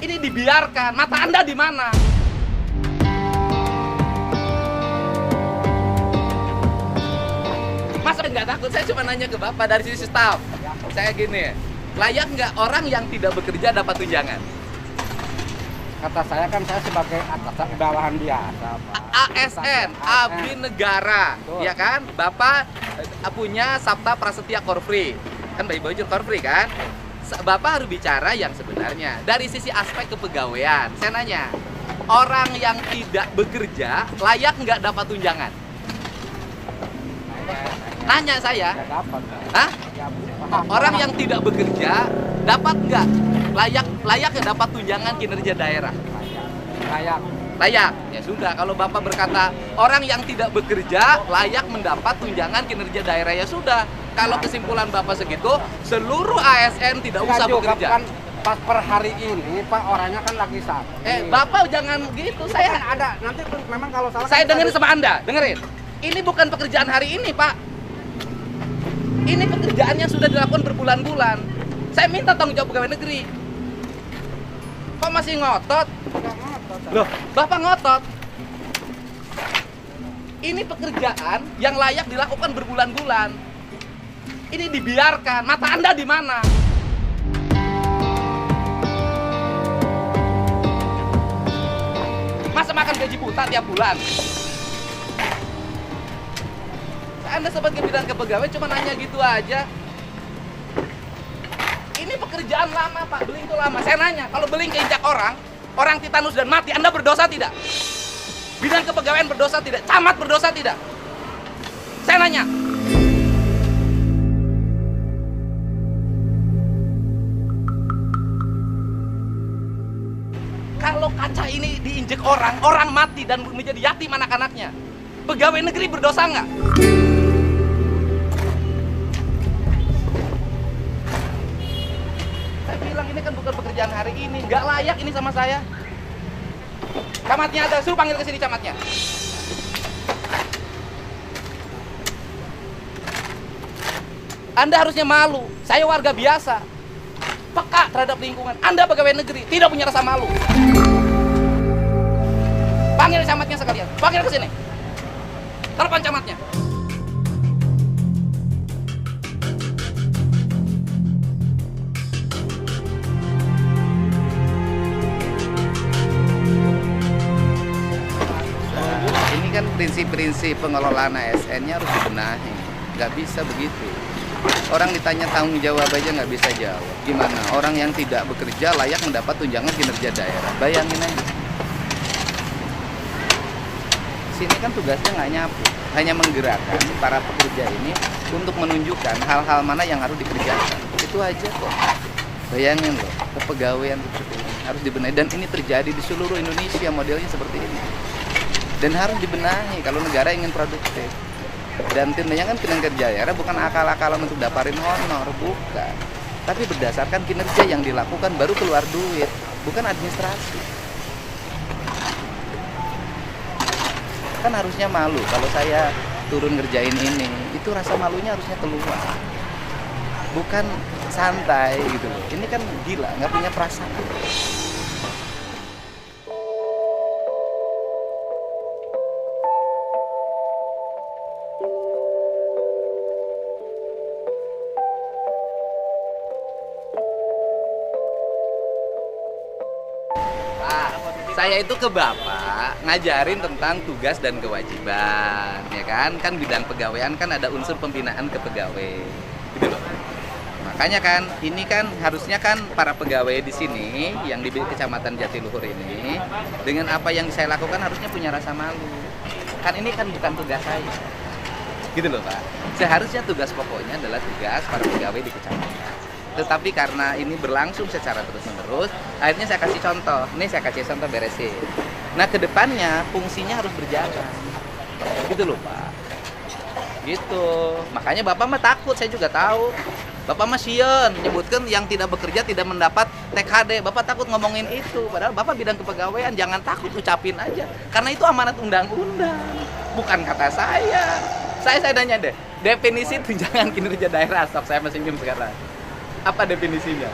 Ini dibiarkan. Mata Anda di mana? Masa nggak takut? Saya cuma nanya ke Bapak dari sisi staf. Saya gini, layak nggak orang yang tidak bekerja dapat tunjangan? Kata saya kan saya sebagai bawahan biasa, Pak. ASN, Abdi Negara, Betul. ya kan? Bapak punya Sabta Prasetya Korfri, kan Bayi Bojur Korfri kan? Bapak harus bicara yang sebenarnya dari sisi aspek kepegawaian. Saya nanya, orang yang tidak bekerja layak nggak dapat tunjangan? Nanya saya. Nggak dapat, Pak. Hah? Ya, paham. Orang yang tidak bekerja dapat nggak layak dapat tunjangan kinerja daerah? Layak. Layak. Ya sudah, kalau Bapak berkata orang yang tidak bekerja layak mendapat tunjangan kinerja daerah, ya sudah. Kalau kesimpulan Bapak segitu, seluruh ASN tidak usah Nggak juga, bekerja. kan pas per hari ini Pak orangnya kan lagi sakit. Bapak jangan gitu. Itu Saya kan ada nanti memang kalau salah saya kan dengerin kita- sama Anda, dengerin. Ini bukan pekerjaan hari ini, Pak. Ini pekerjaan yang sudah dilakukan berbulan-bulan. Saya minta tanggung jawab pegawai negeri. Kok masih ngotot? Nggak ngotot, Pak. Loh, Bapak ngotot. Ini pekerjaan yang layak dilakukan berbulan-bulan. Ini dibiarkan. Mata Anda di mana? Masa makan gaji buta tiap bulan? Anda sebagai bidang kepegawaian cuma nanya gitu aja. Ini pekerjaan lama, Pak. Beling itu lama. Saya nanya, kalau beling keinjak orang titanus dan mati, Anda berdosa tidak? Bidang kepegawaian berdosa tidak? Camat berdosa tidak? Saya nanya. Kalau kaca ini diinjek orang mati dan menjadi yatim anak-anaknya. Pegawai negeri berdosa nggak? Saya bilang ini kan bukan pekerjaan hari ini, nggak layak ini sama saya. Camatnya ada, suruh panggil ke sini camatnya. Anda harusnya malu. Saya warga biasa, peka terhadap lingkungan. Anda pegawai negeri, tidak punya rasa malu. Panggil camatnya sekalian, panggil ke sini. Telepon camatnya. Ini kan prinsip-prinsip pengelolaan ASN-nya harus dibenahi. Nggak bisa begitu. Orang ditanya tanggung jawab aja nggak bisa jawab. Gimana? Orang yang tidak bekerja layak mendapat tunjangan kinerja daerah. Bayangin aja. Sini kan tugasnya nggak nyapu, hanya menggerakkan para pekerja ini untuk menunjukkan hal-hal mana yang harus dikerjakan. Itu aja kok. Bayangin loh, kepegawaian seperti ini harus dibenahi, dan ini terjadi di seluruh Indonesia modelnya seperti ini. Dan harus dibenahi kalau negara ingin produktif. Dan tindakan kan kinerja daerah bukan akal-akalan untuk daparin honor, bukan. Tapi berdasarkan kinerja yang dilakukan baru keluar duit, bukan administrasi. Kan harusnya malu kalau saya turun ngerjain ini, itu rasa malunya harusnya keluar, bukan santai gitu loh. Ini kan gila, nggak punya perasaan. Saya itu ke Bapak ngajarin tentang tugas dan kewajiban, ya kan? Kan bidang pegawaian kan ada unsur pembinaan kepegawai, gitu loh. Makanya kan ini kan harusnya kan para pegawai di sini yang di Kecamatan Jatiluhur ini dengan apa yang saya lakukan harusnya punya rasa malu. Kan ini kan bukan tugas saya, gitu loh Pak. Seharusnya tugas pokoknya adalah tugas para pegawai di kecamatan. Tetapi karena ini berlangsung secara terus-menerus, akhirnya saya kasih contoh. Ini saya kasih contoh beresin. Nah, kedepannya fungsinya harus berjalan. Gitu loh, Pak. Gitu. Makanya Bapak mah takut, saya juga tahu. Bapak mah sieun menyebutkan yang tidak bekerja tidak mendapat TKD. Bapak takut ngomongin itu. Padahal Bapak bidang kepegawaian, jangan takut, ucapin aja. Karena itu amanat undang-undang. Bukan kata saya. Saya nanya deh, definisi tunjangan kinerja daerah, stok saya masih bingung sekarang. Apa definisinya?